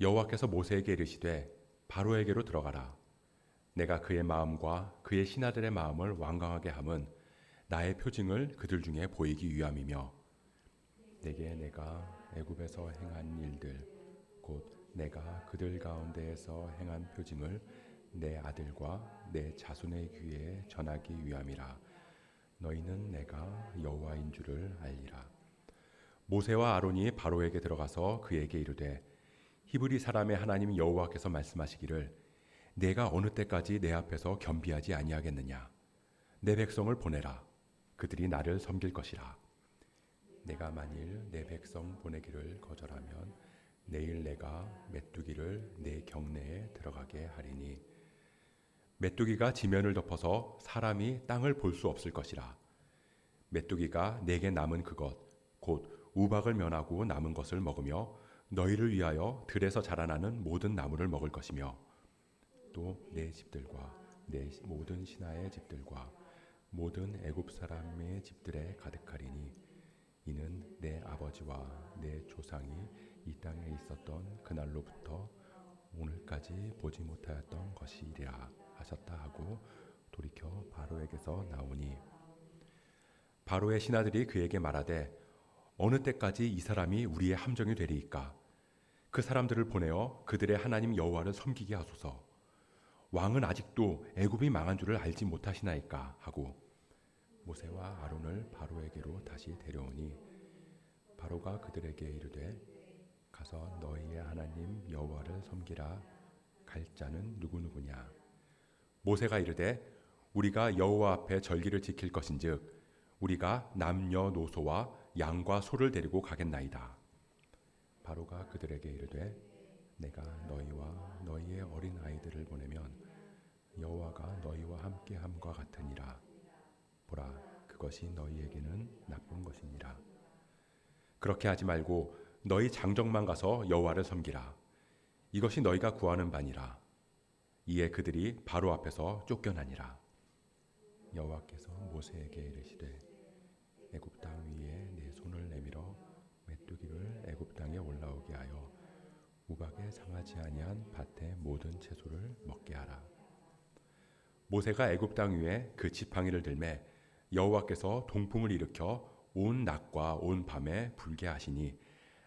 여호와께서 모세에게 이르시되 바로에게로 들어가라. 내가 그의 마음과 그의 신하들의 마음을 완강하게 함은 나의 표징을 그들 중에 보이기 위함이며 내게 내가 애굽에서 행한 일들 곧 내가 그들 가운데에서 행한 표징을 내 아들과 내 자손의 귀에 전하기 위함이라. 너희는 내가 여호와인 줄을 알리라. 모세와 아론이 바로에게 들어가서 그에게 이르되 히브리 사람의 하나님 여호와께서 말씀하시기를 내가 어느 때까지 내 앞에서 겸비하지 아니하겠느냐. 내 백성을 보내라. 그들이 나를 섬길 것이라. 내가 만일 내 백성 보내기를 거절하면 내일 내가 메뚜기를 내 경내에 들어가게 하리니 메뚜기가 지면을 덮어서 사람이 땅을 볼 수 없을 것이라. 메뚜기가 내게 남은 그것 곧 우박을 면하고 남은 것을 먹으며 너희를 위하여 들에서 자라나는 모든 나무를 먹을 것이며 또 내 집들과 내 모든 신하의 집들과 모든 애굽 사람의 집들에 가득하리니 이는 내 아버지와 내 조상이 이 땅에 있었던 그날로부터 오늘까지 보지 못하였던 것이리라 하셨다 하고 돌이켜 바로에게서 나오니 바로의 신하들이 그에게 말하되 어느 때까지 이 사람이 우리의 함정이 되리이까. 그 사람들을 보내어 그들의 하나님 여호와를 섬기게 하소서. 왕은 아직도 애굽이 망한 줄을 알지 못하시나이까 하고 모세와 아론을 바로에게로 다시 데려오니 바로가 그들에게 이르되 가서 너희의 하나님 여호와를 섬기라. 갈 자는 누구누구냐. 모세가 이르되 우리가 여호와 앞에 절기를 지킬 것인즉 우리가 남녀노소와 양과 소를 데리고 가겠나이다. 바로가 그들에게 이르되 내가 너희와 너희의 어린 아이들을 보내면 여호와가 너희와 함께함과 같으니라. 보라, 그것이 너희에게는 나쁜 것이니라. 그렇게 하지 말고 너희 장정만 가서 여호와를 섬기라. 이것이 너희가 구하는 바니라. 이에 그들이 바로 앞에서 쫓겨나니라. 여호와께서 모세에게 이르시되 애굽 땅 위에 내 손을 내밀어 메뚜기를 애굽 땅에 올라오게 하여 우박에 상하지 아니한 밭의 모든 채소를 먹게 하라. 모세가 애굽 땅 위에 그 지팡이를 들매 여호와께서 동풍을 일으켜 온 낮과 온 밤에 불게 하시니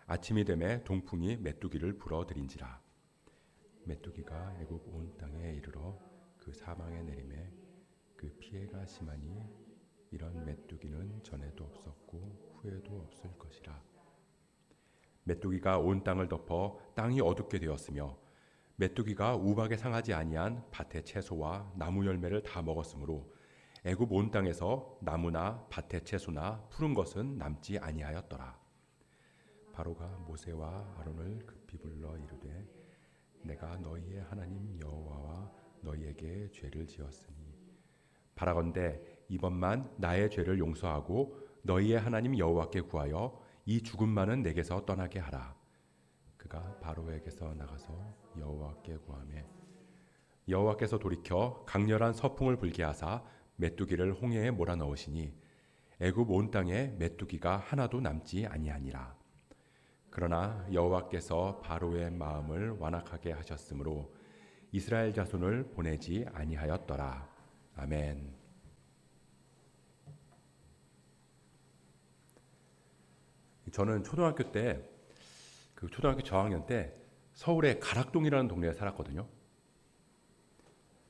아침이 되매 동풍이 메뚜기를 불어들인지라. 메뚜기가 애굽 온 땅에 이르러 그 사방에 내림에 그 피해가 심하니 이런 메뚜기는 전에도 없었고 후에도 없을 것이라. 메뚜기가 온 땅을 덮어 땅이 어둡게 되었으며 메뚜기가 우박에 상하지 아니한 밭의 채소와 나무 열매를 다 먹었으므로 애굽 온 땅에서 나무나 밭의 채소나 푸른 것은 남지 아니하였더라. 바로가 모세와 아론을 급히 불러 이르되 내가 너희의 하나님 여호와와 너희에게 죄를 지었으니 바라건대 이번만 나의 죄를 용서하고 너희의 하나님 여호와께 구하여 이 죽음만은 내게서 떠나게 하라. 그가 바로에게서 나가서 여호와께 구하매 여호와께서 돌이켜 강렬한 서풍을 불게 하사 메뚜기를 홍해에 몰아넣으시니 애굽 온 땅에 메뚜기가 하나도 남지 아니하니라. 그러나 여호와께서 바로의 마음을 완악하게 하셨으므로 이스라엘 자손을 보내지 아니하였더라. 아멘. 저는 초등학교 때 그 초등학교 저학년 때 서울의 가락동이라는 동네에 살았거든요.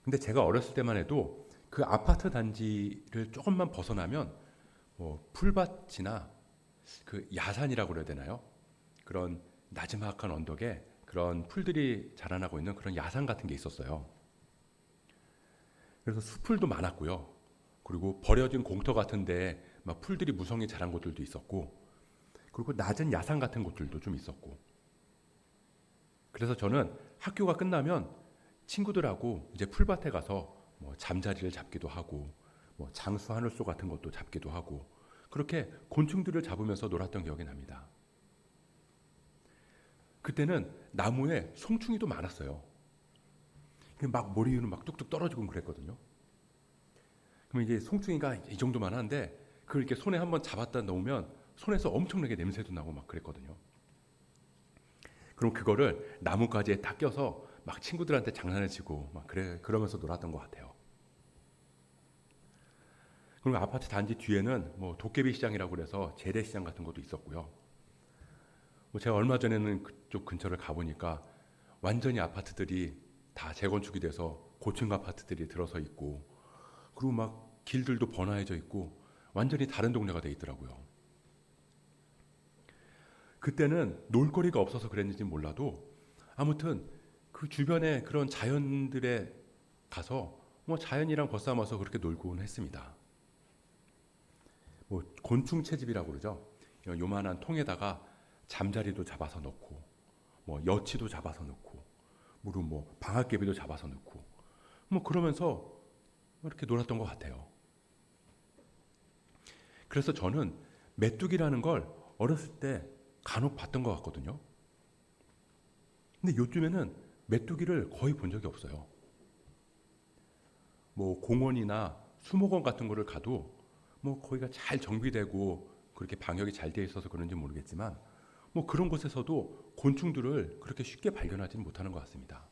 근데 제가 어렸을 때만 해도 그 아파트 단지를 조금만 벗어나면 뭐 풀밭이나 그 야산이라고 그래야 되나요? 그런 나지막한 언덕에 그런 풀들이 자라나고 있는 그런 야산 같은 게 있었어요. 그래서 수풀도 많았고요. 그리고 버려진 공터 같은데 막 풀들이 무성히 자란 곳들도 있었고, 그리고 낮은 야산 같은 곳들도 좀 있었고. 그래서 저는 학교가 끝나면 친구들하고 이제 풀밭에 가서 뭐 잠자리를 잡기도 하고, 뭐 장수 하늘소 같은 것도 잡기도 하고, 그렇게 곤충들을 잡으면서 놀았던 기억이 납니다. 그때는 나무에 송충이도 많았어요. 막 머리 위로 막 뚝뚝 떨어지고 그랬거든요. 그럼 이제 송충이가 이 정도만 하는데 그걸 이렇게 손에 한번 잡았다 놓으면 손에서 엄청나게 냄새도 나고 막 그랬거든요. 그럼 그거를 나뭇가지에 딱 껴서 막 친구들한테 장난을 치고 막 그러면서 놀았던 것 같아요. 그리고 아파트 단지 뒤에는 뭐 도깨비 시장이라고 그래서 재래시장 같은 것도 있었고요. 뭐 제가 얼마 전에는 그쪽 근처를 가보니까 완전히 아파트들이 다 재건축이 돼서 고층 아파트들이 들어서 있고, 그리고 막 길들도 번화해져 있고 완전히 다른 동네가 돼 있더라고요. 그때는 놀거리가 없어서 그랬는지 몰라도 아무튼 그 주변에 그런 자연들에 가서 뭐 자연이랑 벗삼아서 그렇게 놀곤 했습니다. 뭐 곤충 채집이라고 그러죠. 요만한 통에다가 잠자리도 잡아서 넣고, 뭐 여치도 잡아서 넣고, 무슨 뭐 방앗개비도 잡아서 넣고, 뭐 그러면서 이렇게 놀았던 것 같아요. 그래서 저는 메뚜기라는 걸 어렸을 때 간혹 봤던 것 같거든요. 근데 요즘에는 메뚜기를 거의 본 적이 없어요. 뭐 공원이나 수목원 같은 거를 가도 뭐 거기가 잘 정비되고 그렇게 방역이 잘 되어 있어서 그런지 모르겠지만 뭐 그런 곳에서도 곤충들을 그렇게 쉽게 발견하지는 못하는 것 같습니다.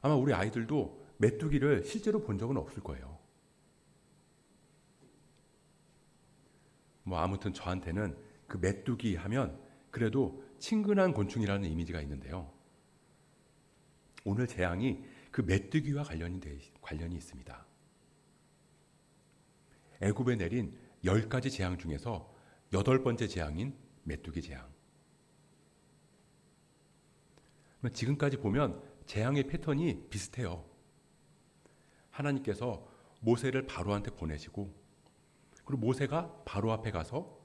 아마 우리 아이들도 메뚜기를 실제로 본 적은 없을 거예요. 뭐 아무튼 저한테는 그 메뚜기 하면 그래도 친근한 곤충이라는 이미지가 있는데요. 오늘 재앙이 그 메뚜기와 관련이 있습니다. 애굽에 내린 10가지 재앙 중에서 8번째 재앙인 메뚜기 재앙. 지금까지 보면 재앙의 패턴이 비슷해요. 하나님께서 모세를 바로한테 보내시고, 그리고 모세가 바로 앞에 가서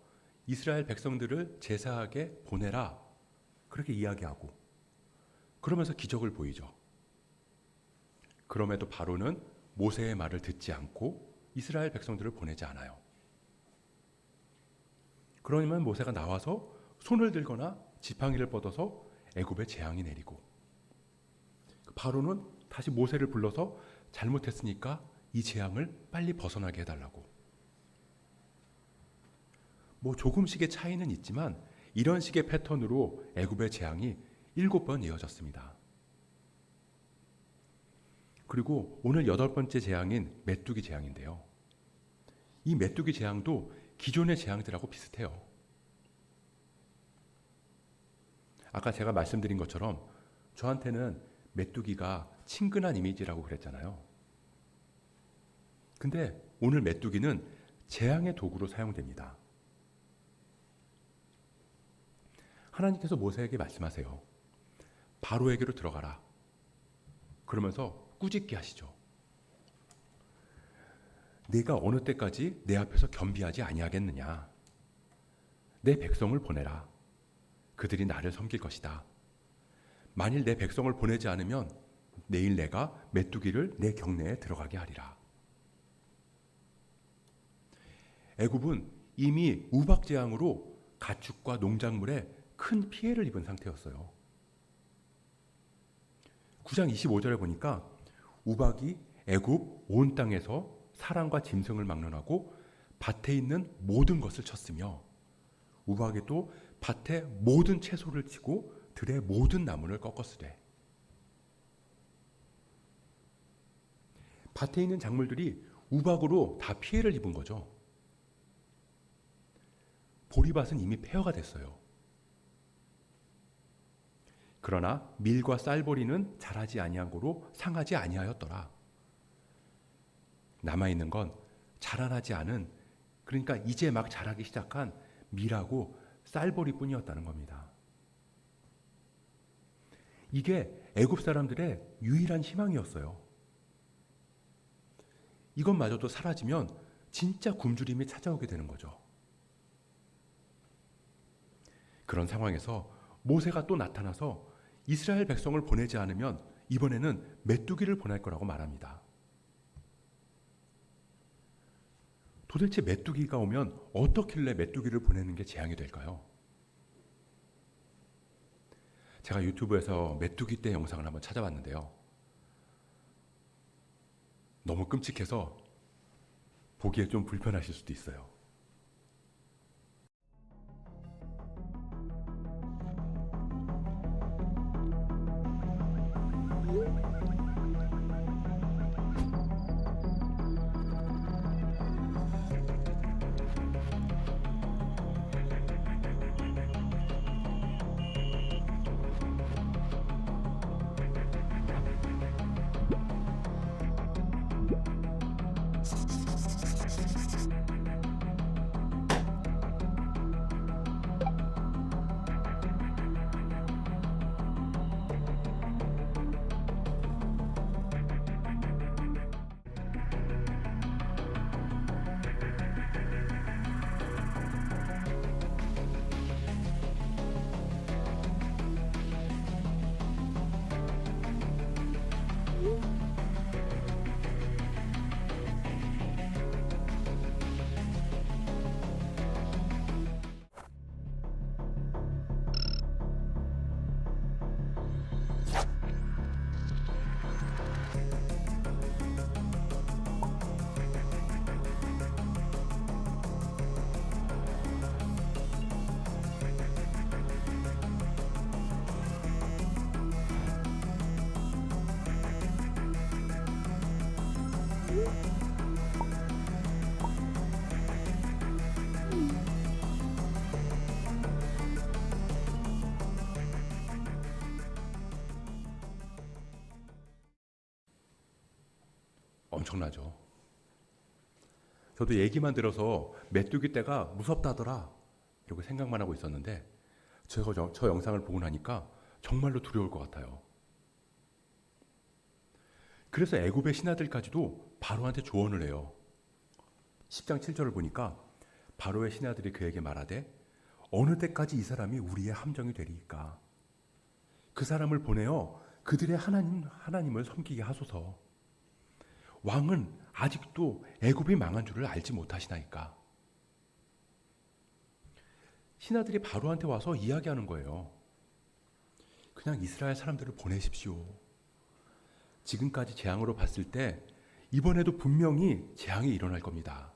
이스라엘 백성들을 제사하게 보내라, 그렇게 이야기하고 그러면서 기적을 보이죠. 그럼에도 바로는 모세의 말을 듣지 않고 이스라엘 백성들을 보내지 않아요. 그러면 모세가 나와서 손을 들거나 지팡이를 뻗어서 애굽에 재앙이 내리고, 바로는 다시 모세를 불러서 잘못했으니까 이 재앙을 빨리 벗어나게 해달라고. 뭐 조금씩의 차이는 있지만 이런 식의 패턴으로 애굽의 재앙이 7번 이어졌습니다. 그리고 오늘 8번째 재앙인 메뚜기 재앙인데요. 이 메뚜기 재앙도 기존의 재앙들하고 비슷해요. 아까 제가 말씀드린 것처럼 저한테는 메뚜기가 친근한 이미지라고 그랬잖아요. 근데 오늘 메뚜기는 재앙의 도구로 사용됩니다. 하나님께서 모세에게 말씀하세요. 바로에게로 들어가라. 그러면서 꾸짖게 하시죠. 네가 어느 때까지 내 앞에서 겸비하지 아니하겠느냐. 내 백성을 보내라. 그들이 나를 섬길 것이다. 만일 내 백성을 보내지 않으면 내일 내가 메뚜기를 내 경내에 들어가게 하리라. 애굽은 이미 우박재앙으로 가축과 농작물에 큰 피해를 입은 상태였어요. 9장 25절에 보니까 우박이 애굽 온 땅에서 사람과 짐승을 막론하고 밭에 있는 모든 것을 쳤으며, 우박이 또 밭의 모든 채소를 치고 들의 모든 나무를 꺾었으되. 밭에 있는 작물들이 우박으로 다 피해를 입은 거죠. 보리밭은 이미 폐허가 됐어요. 그러나 밀과 쌀보리는 자라지 아니한 고로 상하지 아니하였더라. 남아있는 건 자라나지 않은, 그러니까 이제 막 자라기 시작한 밀하고 쌀보리뿐이었다는 겁니다. 이게 애굽 사람들의 유일한 희망이었어요. 이것마저도 사라지면 진짜 굶주림이 찾아오게 되는 거죠. 그런 상황에서 모세가 또 나타나서 이스라엘 백성을 보내지 않으면 이번에는 메뚜기를 보낼 거라고 말합니다. 도대체 메뚜기가 오면 어떻길래 메뚜기를 보내는 게 재앙이 될까요? 제가 유튜브에서 메뚜기 떼 영상을 한번 찾아봤는데요. 너무 끔찍해서 보기에 좀 불편하실 수도 있어요. 엄청나죠. 저도 얘기만 들어서 메뚜기 떼가 무섭다더라 이렇게 생각만 하고 있었는데 저 영상을 보고 나니까 정말로 두려울 것 같아요. 그래서 애굽의 신하들까지도 바로한테 조언을 해요. 10장 7절을 보니까 바로의 신하들이 그에게 말하되 어느 때까지 이 사람이 우리의 함정이 되리이까. 그 사람을 보내어 그들의 하나님을 섬기게 하소서. 왕은 아직도 애굽이 망한 줄을 알지 못하시나이까. 신하들이 바로한테 와서 이야기하는 거예요. 그냥 이스라엘 사람들을 보내십시오. 지금까지 재앙으로 봤을 때 이번에도 분명히 재앙이 일어날 겁니다.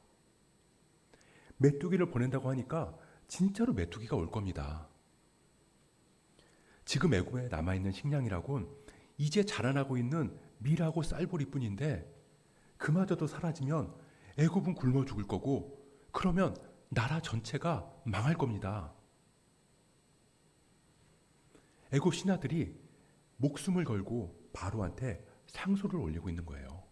메뚜기를 보낸다고 하니까 진짜로 메뚜기가 올 겁니다. 지금 애굽에 남아있는 식량이라곤 이제 자라나고 있는 밀하고 쌀보리뿐인데 그마저도 사라지면 애굽은 굶어 죽을 거고 그러면 나라 전체가 망할 겁니다. 애굽 신하들이 목숨을 걸고 바로한테 상소를 올리고 있는 거예요.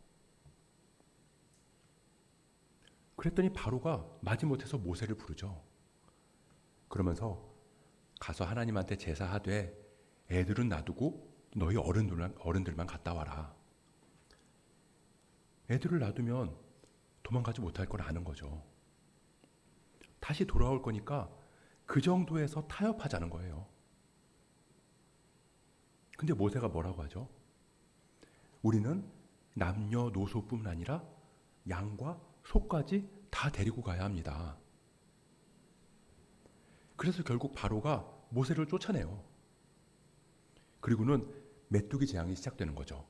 그랬더니 바로가 마지못해서 모세를 부르죠. 그러면서 가서 하나님한테 제사하되 애들은 놔두고 너희 어른들만 갔다 와라. 애들을 놔두면 도망가지 못할 걸 아는 거죠. 다시 돌아올 거니까 그 정도에서 타협하자는 거예요. 근데 모세가 뭐라고 하죠? 우리는 남녀노소뿐만 아니라 양과 소까지 다 데리고 가야 합니다. 그래서 결국 바로가 모세를 쫓아내요. 그리고는 메뚜기 재앙이 시작되는 거죠.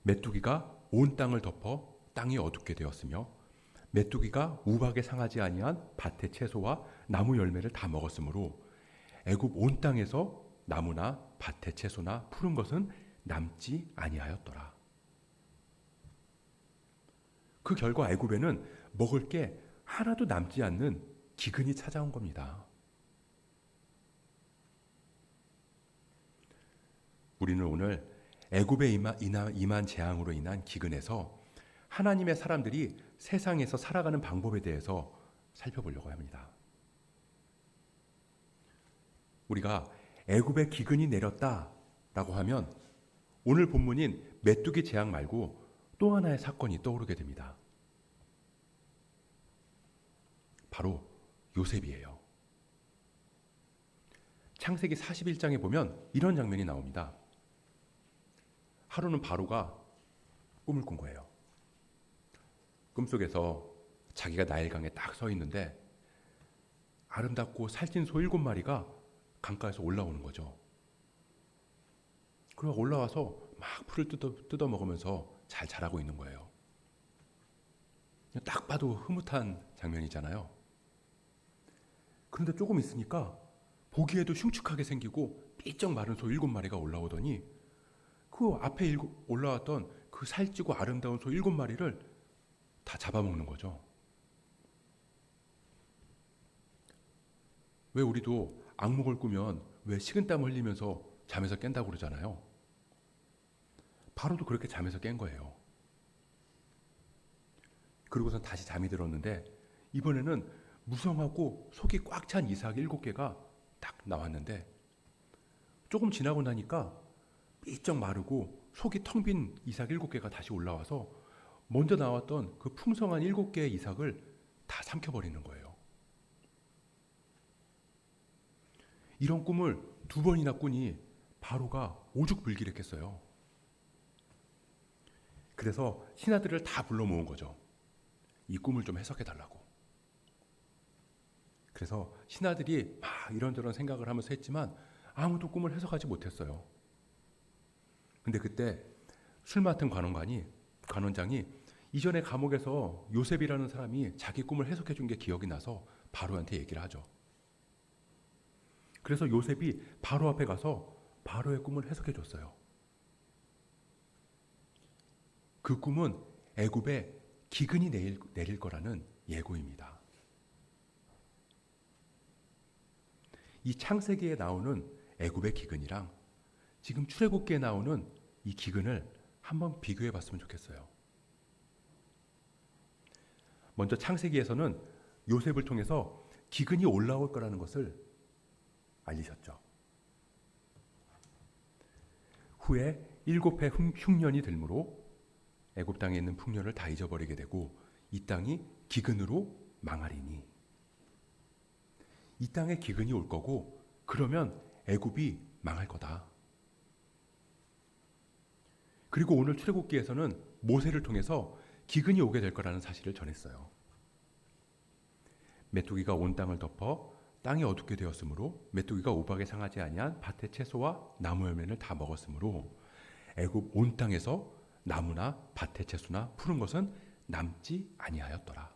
메뚜기가 온 땅을 덮어 땅이 어둡게 되었으며 메뚜기가 우박에 상하지 아니한 밭의 채소와 나무 열매를 다 먹었으므로 애굽 온 땅에서 나무나 밭의 채소나 푸른 것은 남지 아니하였더라. 그 결과 애굽에는 먹을 게 하나도 남지 않는 기근이 찾아온 겁니다. 우리는 오늘 애굽에 임한 재앙으로 인한 기근에서 하나님의 사람들이 세상에서 살아가는 방법에 대해서 살펴보려고 합니다. 우리가 애굽에 기근이 내렸다라고 하면 오늘 본문인 메뚜기 재앙 말고 또 하나의 사건이 떠오르게 됩니다. 바로 요셉이에요. 창세기 41장에 보면 이런 장면이 나옵니다. 하루는 바로가 꿈을 꾼 거예요. 꿈속에서 자기가 나일강에 딱 서 있는데 아름답고 살찐 소 7마리가 강가에서 올라오는 거죠. 그리고 올라와서 막 풀을 뜯어 먹으면서 잘 자라고 있는 거예요. 딱 봐도 흐뭇한 장면이잖아요. 그런데 조금 있으니까 보기에도 흉측하게 생기고 삐쩍 마른 소 7마리가 올라오더니 그 앞에 올라왔던 그 살찌고 아름다운 소 7마리를 다 잡아먹는 거죠. 왜 우리도 악몽을 꾸면 왜 식은땀 흘리면서 잠에서 깬다고 그러잖아요. 바로도 그렇게 잠에서 깬 거예요. 그리고선 다시 잠이 들었는데 이번에는 무성하고 속이 꽉 찬 이삭 7개가 딱 나왔는데 조금 지나고 나니까 삐쩍 마르고 속이 텅 빈 이삭 7개가 다시 올라와서 먼저 나왔던 그 풍성한 7개의 이삭을 다 삼켜버리는 거예요. 이런 꿈을 2번이나 꾸니 바로가 오죽불기랬겠어요. 그래서 신하들을 다 불러 모은 거죠. 이 꿈을 좀 해석해 달라고. 그래서 신하들이 막 이런저런 생각을 하면서 했지만 아무도 꿈을 해석하지 못했어요. 근데 그때 술 맡은 관원장이 이전에 감옥에서 요셉이라는 사람이 자기 꿈을 해석해 준 게 기억이 나서 바로한테 얘기를 하죠. 그래서 요셉이 바로 앞에 가서 바로의 꿈을 해석해 줬어요. 그 꿈은 애굽에 기근이 내릴 거라는 예고입니다. 이 창세기에 나오는 애굽의 기근이랑 지금 출애굽기에 나오는 이 기근을 한번 비교해 봤으면 좋겠어요. 먼저 창세기에서는 요셉을 통해서 기근이 올라올 거라는 것을 알리셨죠. 후에 7해 흉년이 들므로 애굽 땅에 있는 풍년을 다 잊어버리게 되고 이 땅이 기근으로 망하리니, 이 땅에 기근이 올 거고 그러면 애굽이 망할 거다. 그리고 오늘 출애굽기에서는 모세를 통해서 기근이 오게 될 거라는 사실을 전했어요. 메뚜기가 온 땅을 덮어 땅이 어둡게 되었으므로 메뚜기가 우박에 상하지 아니한 밭의 채소와 나무 열매를 다 먹었으므로 애굽 온 땅에서 나무나 밭의 채소나 푸른 것은 남지 아니하였더라.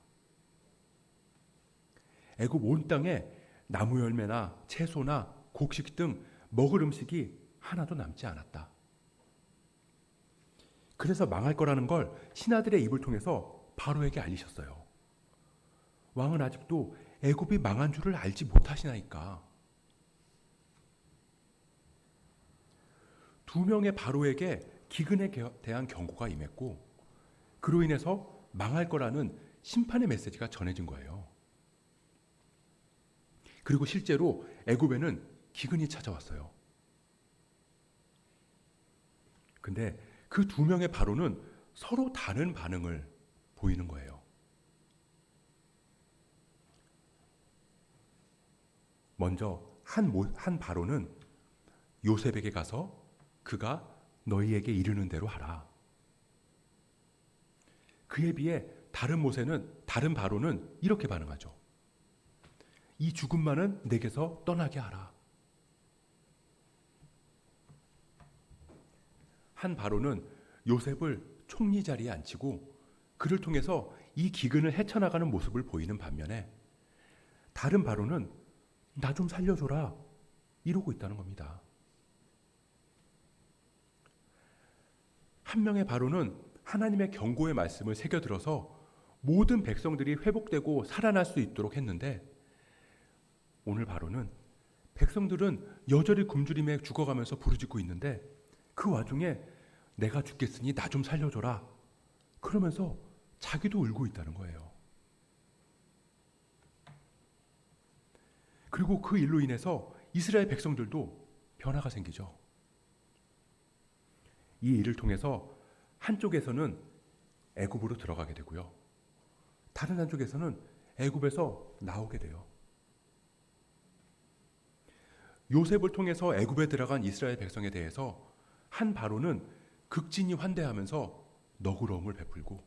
애굽 온 땅에 나무 열매나 채소나 곡식 등 먹을 음식이 하나도 남지 않았다. 그래서 망할 거라는 걸 신하들의 입을 통해서 바로에게 알리셨어요. 왕은 아직도 애굽이 망한 줄을 알지 못하시나이까. 두 명의 바로에게 기근에 대한 경고가 임했고 그로 인해서 망할 거라는 심판의 메시지가 전해진 거예요. 그리고 실제로 애굽에는 기근이 찾아왔어요. 근데 그 두 명의 바로는 서로 다른 반응을 보이는 거예요. 먼저 한 바로는 요셉에게 가서 그가 너희에게 이르는 대로 하라. 그에 비해 다른 바로는 이렇게 반응하죠. 이 죽음만은 내게서 떠나게 하라. 한 바로는 요셉을 총리 자리에 앉히고 그를 통해서 이 기근을 헤쳐나가는 모습을 보이는 반면에 다른 바로는 나 좀 살려줘라 이러고 있다는 겁니다. 한 명의 바로는 하나님의 경고의 말씀을 새겨들어서 모든 백성들이 회복되고 살아날 수 있도록 했는데 오늘 바로는 백성들은 여전히 굶주림에 죽어가면서 부르짖고 있는데 그 와중에 내가 죽겠으니 나 좀 살려줘라 그러면서 자기도 울고 있다는 거예요. 그리고 그 일로 인해서 이스라엘 백성들도 변화가 생기죠. 이 일을 통해서 한쪽에서는 애굽으로 들어가게 되고요. 다른 한쪽에서는 애굽에서 나오게 돼요. 요셉을 통해서 애굽에 들어간 이스라엘 백성에 대해서 한 바로는 극진히 환대하면서 너그러움을 베풀고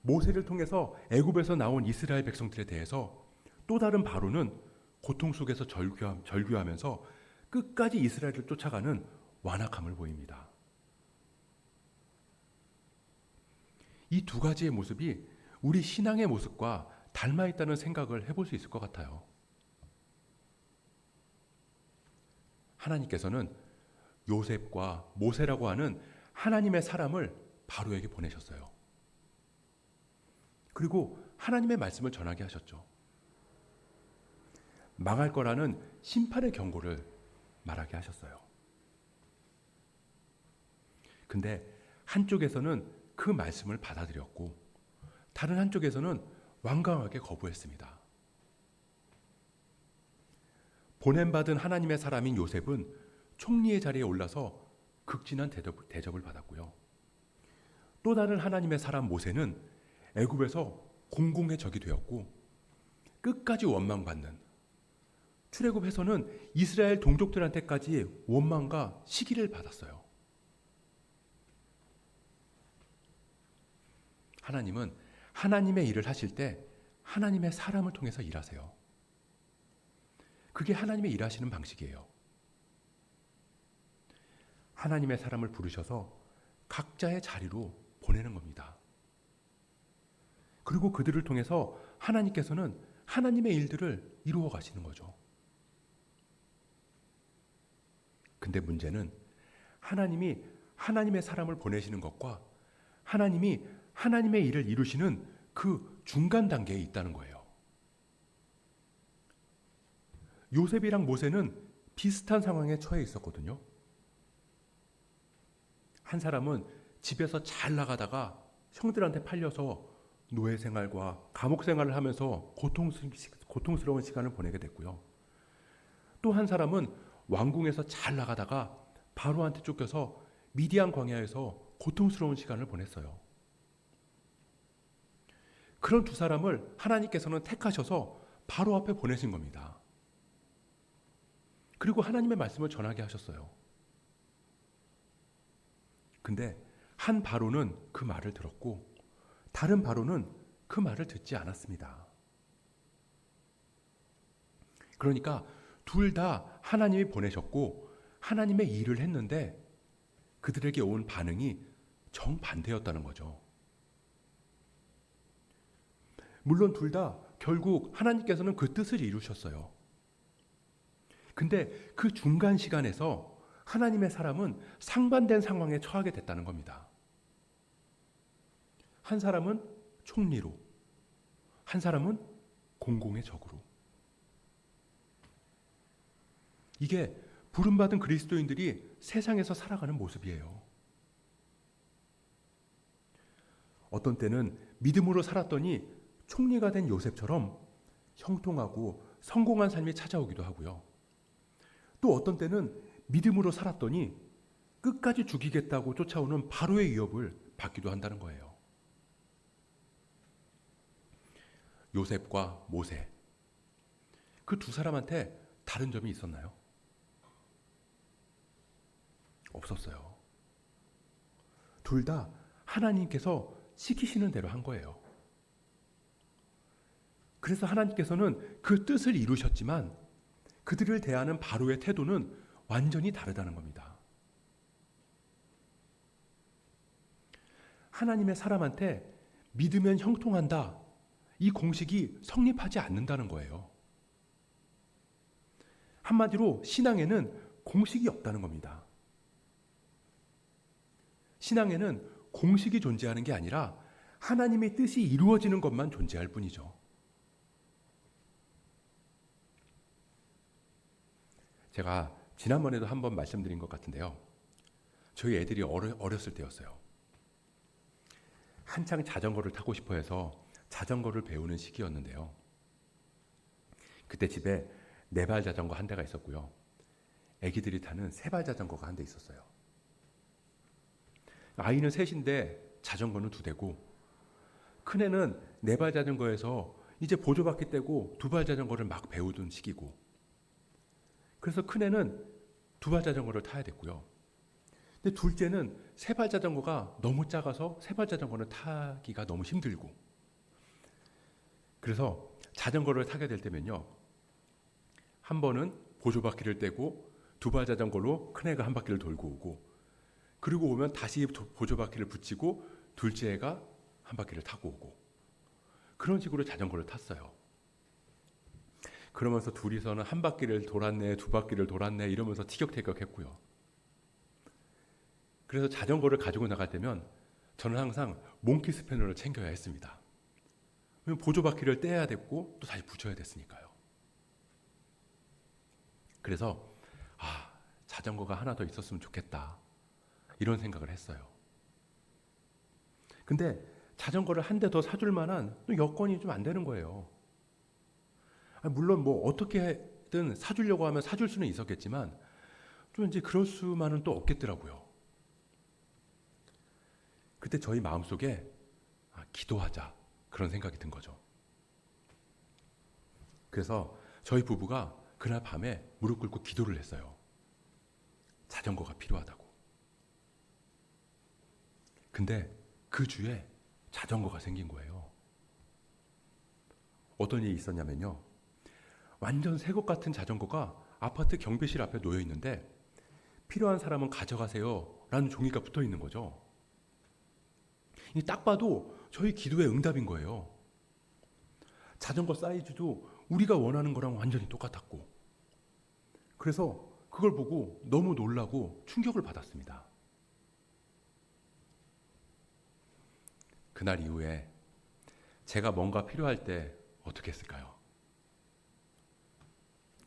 모세를 통해서 애굽에서 나온 이스라엘 백성들에 대해서 또 다른 바로는 고통 속에서 절규하면서 끝까지 이스라엘을 쫓아가는 완악함을 보입니다. 이 두 가지의 모습이 우리 신앙의 모습과 닮아 있다는 생각을 해볼 수 있을 것 같아요. 하나님께서는 요셉과 모세라고 하는 하나님의 사람을 바로에게 보내셨어요. 그리고 하나님의 말씀을 전하게 하셨죠. 망할 거라는 심판의 경고를 말하게 하셨어요. 근데 한쪽에서는 그 말씀을 받아들였고 다른 한쪽에서는 완강하게 거부했습니다. 보냄받은 하나님의 사람인 요셉은 총리의 자리에 올라서 극진한 대접을 받았고요. 또 다른 하나님의 사람 모세는 애굽에서 공공의 적이 되었고 끝까지 원망받는, 출애굽에서는 이스라엘 동족들한테까지 원망과 시기를 받았어요. 하나님은 하나님의 일을 하실 때 하나님의 사람을 통해서 일하세요. 그게 하나님의 일하시는 방식이에요. 하나님의 사람을 부르셔서 각자의 자리로 보내는 겁니다. 그리고 그들을 통해서 하나님께서는 하나님의 일들을 이루어 가시는 거죠. 근데 문제는 하나님이 하나님의 사람을 보내시는 것과 하나님이 하나님의 일을 이루시는 그 중간 단계에 있다는 거예요. 요셉이랑 모세는 비슷한 상황에 처해 있었거든요. 한 사람은 집에서 잘 나가다가 형들한테 팔려서 노예 생활과 감옥 생활을 하면서 고통스러운 시간을 보내게 됐고요. 또 한 사람은 왕궁에서 잘 나가다가 바로한테 쫓겨서 미디안 광야에서 고통스러운 시간을 보냈어요. 그런 두 사람을 하나님께서는 택하셔서 바로 앞에 보내신 겁니다. 그리고 하나님의 말씀을 전하게 하셨어요. 근데 한 바로는 그 말을 들었고 다른 바로는 그 말을 듣지 않았습니다. 그러니까 둘 다 하나님이 보내셨고 하나님의 일을 했는데 그들에게 온 반응이 정반대였다는 거죠. 물론 둘 다 결국 하나님께서는 그 뜻을 이루셨어요. 근데 그 중간 시간에서 하나님의 사람은 상반된 상황에 처하게 됐다는 겁니다. 한 사람은 총리로, 한 사람은 공공의 적으로. 이게 부름받은 그리스도인들이 세상에서 살아가는 모습이에요. 어떤 때는 믿음으로 살았더니 총리가 된 요셉처럼 형통하고 성공한 삶이 찾아오기도 하고요. 또 어떤 때는 믿음으로 살았더니 끝까지 죽이겠다고 쫓아오는 바로의 위협을 받기도 한다는 거예요. 요셉과 모세, 그 두 사람한테 다른 점이 있었나요? 없었어요. 둘 다 하나님께서 시키시는 대로 한 거예요. 그래서 하나님께서는 그 뜻을 이루셨지만 그들을 대하는 바로의 태도는 완전히 다르다는 겁니다. 하나님의 사람한테 믿으면 형통한다, 이 공식이 성립하지 않는다는 거예요. 한마디로 신앙에는 공식이 없다는 겁니다. 신앙에는 공식이 존재하는 게 아니라 하나님의 뜻이 이루어지는 것만 존재할 뿐이죠. 제가 지난번에도 한번 말씀드린 것 같은데요. 저희 애들이 어렸을 때였어요. 한창 자전거를 타고 싶어 해서 자전거를 배우는 시기였는데요. 그때 집에 4발 자전거 한 대가 있었고요. 애기들이 타는 3발 자전거가 한 대 있었어요. 아이는 셋인데 자전거는 2대고 큰애는 4발 자전거에서 이제 보조바퀴 떼고 2발 자전거를 막 배우던 시기고, 그래서 큰애는 2발 자전거를 타야 됐고요. 근데 둘째는 3발 자전거가 너무 작아서 3발 자전거는 타기가 너무 힘들고, 그래서 자전거를 타게 될 때면요, 한 번은 보조바퀴를 떼고 2발 자전거로 큰애가 한 바퀴를 돌고 오고, 그리고 오면 다시 보조바퀴를 붙이고 둘째 애가 한 바퀴를 타고 오고, 그런 식으로 자전거를 탔어요. 그러면서 둘이서는 한 바퀴를 돌았네, 2바퀴를 돌았네 이러면서 티격태격했고요. 그래서 자전거를 가지고 나갈 때면 저는 항상 몽키 스패너를 챙겨야 했습니다. 왜냐면 보조바퀴를 떼야 됐고 또 다시 붙여야 됐으니까요. 그래서 자전거가 하나 더 있었으면 좋겠다, 이런 생각을 했어요. 근데 자전거를 한 대 더 사줄 만한 또 여건이 좀 안 되는 거예요. 물론 뭐 어떻게든 사주려고 하면 사줄 수는 있었겠지만 좀 이제 그럴 수만은 또 없겠더라고요. 그때 저희 마음속에 기도하자, 그런 생각이 든 거죠. 그래서 저희 부부가 그날 밤에 무릎 꿇고 기도를 했어요. 자전거가 필요하다고. 근데 그 주에 자전거가 생긴 거예요. 어떤 일이 있었냐면요, 완전 새 것 같은 자전거가 아파트 경비실 앞에 놓여 있는데 필요한 사람은 가져가세요 라는 종이가 붙어 있는 거죠. 딱 봐도 저희 기도의 응답인 거예요. 자전거 사이즈도 우리가 원하는 거랑 완전히 똑같았고, 그래서 그걸 보고 너무 놀라고 충격을 받았습니다. 그날 이후에 제가 뭔가 필요할 때 어떻게 했을까요?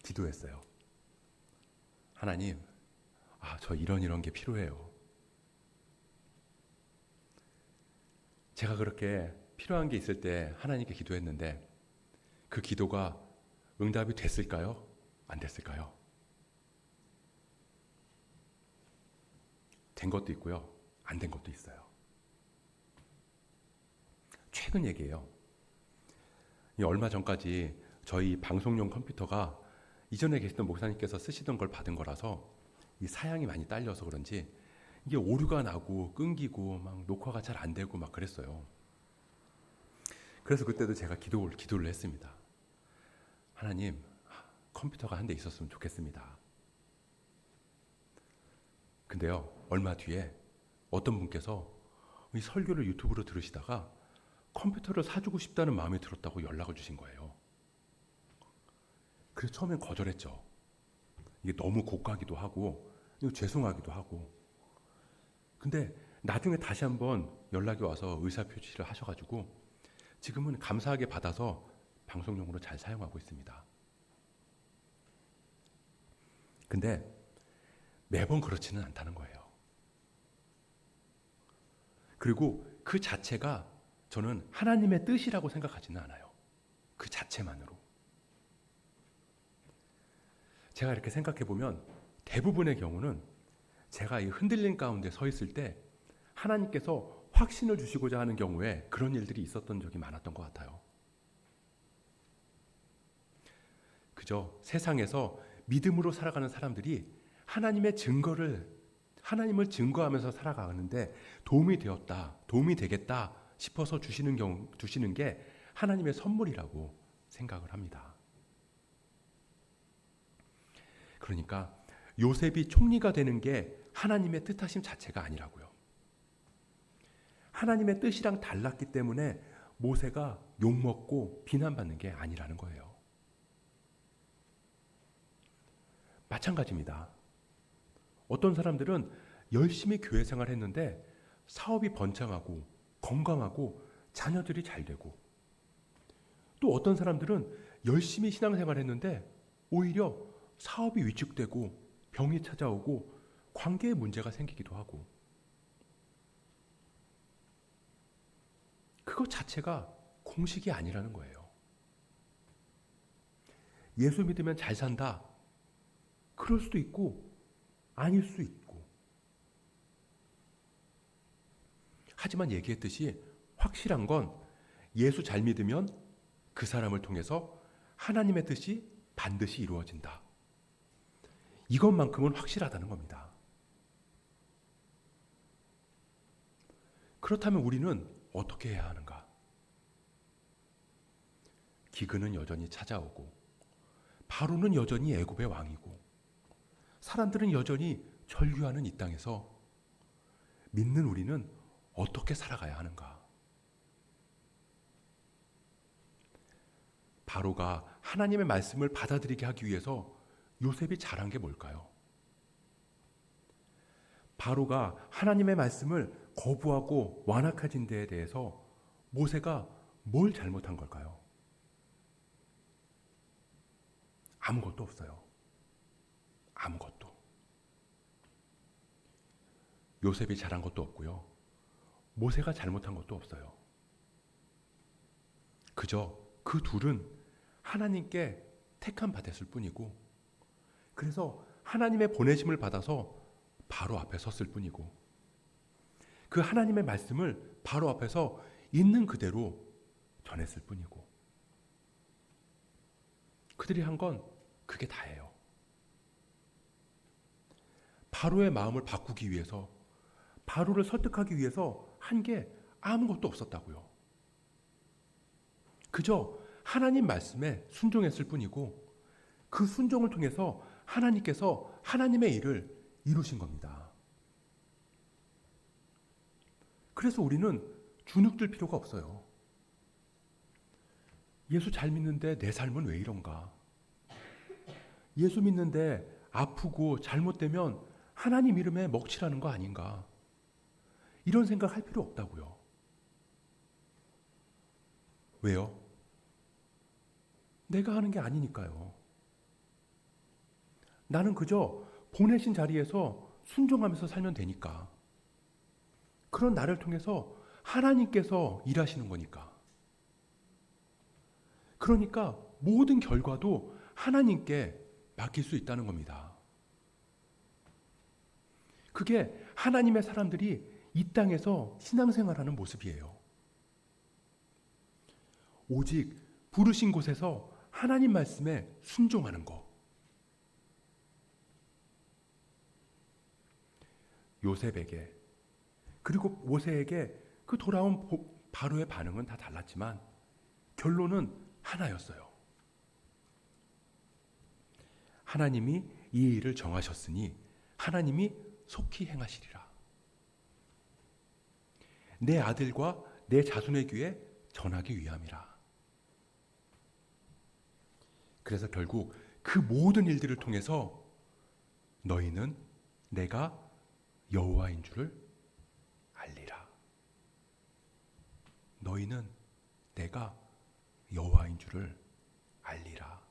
기도했어요. 하나님, 저 이런 게 필요해요. 제가 그렇게 필요한 게 있을 때 하나님께 기도했는데 그 기도가 응답이 됐을까요? 안 됐을까요? 된 것도 있고요. 안 된 것도 있어요. 최근 얘기예요. 얼마 전까지 저희 방송용 컴퓨터가 이전에 계시던 목사님께서 쓰시던 걸 받은 거라서 이 사양이 많이 딸려서 그런지 이게 오류가 나고 끊기고 막 녹화가 잘 안 되고 막 그랬어요. 그래서 그때도 제가 기도를 했습니다. 하나님, 컴퓨터가 한 대 있었으면 좋겠습니다. 근데요, 얼마 뒤에 어떤 분께서 이 설교를 유튜브로 들으시다가 컴퓨터를 사주고 싶다는 마음이 들었다고 연락을 주신 거예요. 그래서 처음엔 거절했죠. 이게 너무 고가기도 하고 죄송하기도 하고. 근데 나중에 다시 한번 연락이 와서 의사표시를 하셔가지고 지금은 감사하게 받아서 방송용으로 잘 사용하고 있습니다. 근데 매번 그렇지는 않다는 거예요. 그리고 그 자체가 저는 하나님의 뜻이라고 생각하지는 않아요. 그 자체만으로. 제가 이렇게 생각해 보면 대부분의 경우는 제가 이 흔들림 가운데 서 있을 때 하나님께서 확신을 주시고자 하는 경우에 그런 일들이 있었던 적이 많았던 것 같아요. 그저 세상에서 믿음으로 살아가는 사람들이 하나님을 증거하면서 살아가는데 도움이 되었다, 도움이 되겠다 싶어서 주시는 게 하나님의 선물이라고 생각을 합니다. 그러니까 요셉이 총리가 되는 게 하나님의 뜻하심 자체가 아니라고요. 하나님의 뜻이랑 달랐기 때문에 모세가 욕먹고 비난받는 게 아니라는 거예요. 마찬가지입니다. 어떤 사람들은 열심히 교회 생활했는데 사업이 번창하고 건강하고 자녀들이 잘 되고, 또 어떤 사람들은 열심히 신앙생활했는데 오히려 사업이 위축되고 병이 찾아오고 관계에 문제가 생기기도 하고, 그것 자체가 공식이 아니라는 거예요. 예수 믿으면 잘 산다. 그럴 수도 있고 아닐 수 있고. 하지만 얘기했듯이 확실한 건 예수 잘 믿으면 그 사람을 통해서 하나님의 뜻이 반드시 이루어진다. 이것만큼은 확실하다는 겁니다. 그렇다면 우리는 어떻게 해야 하는가? 기근은 여전히 찾아오고 바로는 여전히 애굽의 왕이고 사람들은 여전히 절규하는 이 땅에서 믿는 우리는 어떻게 살아가야 하는가? 바로가 하나님의 말씀을 받아들이게 하기 위해서 요셉이 잘한 게 뭘까요? 바로가 하나님의 말씀을 거부하고 완악해진 데에 대해서 모세가 뭘 잘못한 걸까요? 아무것도 없어요. 아무것도. 요셉이 잘한 것도 없고요. 모세가 잘못한 것도 없어요. 그저 그 둘은 하나님께 택함 받았을 뿐이고, 그래서 하나님의 보내심을 받아서 바로 앞에 섰을 뿐이고, 그 하나님의 말씀을 바로 앞에서 있는 그대로 전했을 뿐이고, 그들이 한 건 그게 다예요. 바로의 마음을 바꾸기 위해서, 바로를 설득하기 위해서 한 게 아무것도 없었다고요. 그저 하나님 말씀에 순종했을 뿐이고, 그 순종을 통해서 하나님께서 하나님의 일을 이루신 겁니다. 그래서 우리는 주눅들 필요가 없어요. 예수 잘 믿는데 내 삶은 왜 이런가? 예수 믿는데 아프고 잘못되면 하나님 이름에 먹칠하는 거 아닌가? 이런 생각할 필요 없다고요. 왜요? 내가 하는 게 아니니까요. 나는 그저 보내신 자리에서 순종하면서 살면 되니까. 그런 나를 통해서 하나님께서 일하시는 거니까. 그러니까 모든 결과도 하나님께 맡길 수 있다는 겁니다. 그게 하나님의 사람들이 이 땅에서 신앙생활하는 모습이에요. 오직 부르신 곳에서 하나님 말씀에 순종하는 거. 요셉에게 그리고 모세에게 그 돌아온 바로의 반응은 다 달랐지만 결론은 하나였어요. 하나님이 이 일을 정하셨으니 하나님이 속히 행하시리라. 내 아들과 내 자손의 귀에 전하기 위함이라. 그래서 결국 그 모든 일들을 통해서 너희는 내가 여호와인 줄을 알리라. 너희는 내가 여호와인 줄을 알리라.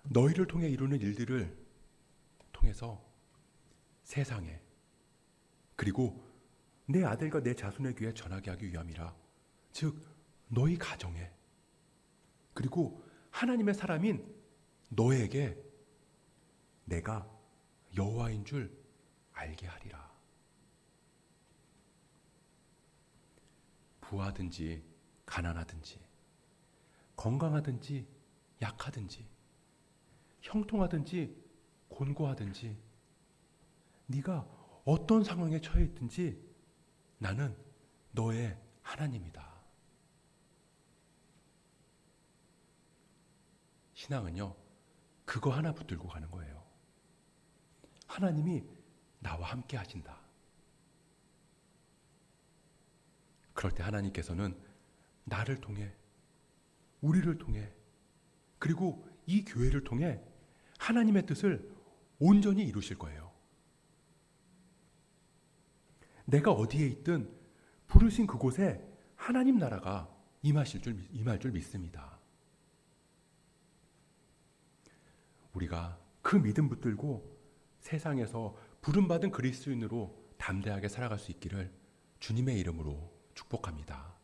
너희를 통해 이루는 일들을 통해서 세상에 그리고 내 아들과 내 자손의 귀에 전하게 하기 위함이라. 즉 너희 가정에 그리고 하나님의 사람인 너에게 내가 여호와인 줄 알게 하리라. 부하든지 가난하든지 건강하든지 약하든지 형통하든지 곤고하든지 네가 어떤 상황에 처해 있든지 나는 너의 하나님이다. 신앙은요, 그거 하나 붙들고 가는 거예요. 하나님이 나와 함께 하신다. 그럴 때 하나님께서는 나를 통해, 우리를 통해, 그리고 이 교회를 통해 하나님의 뜻을 온전히 이루실 거예요. 내가 어디에 있든 부르신 그곳에 하나님 나라가 임할 줄 믿습니다. 우리가 그 믿음 붙들고 세상에서 부름받은 그리스도인으로 담대하게 살아갈 수 있기를 주님의 이름으로 축복합니다.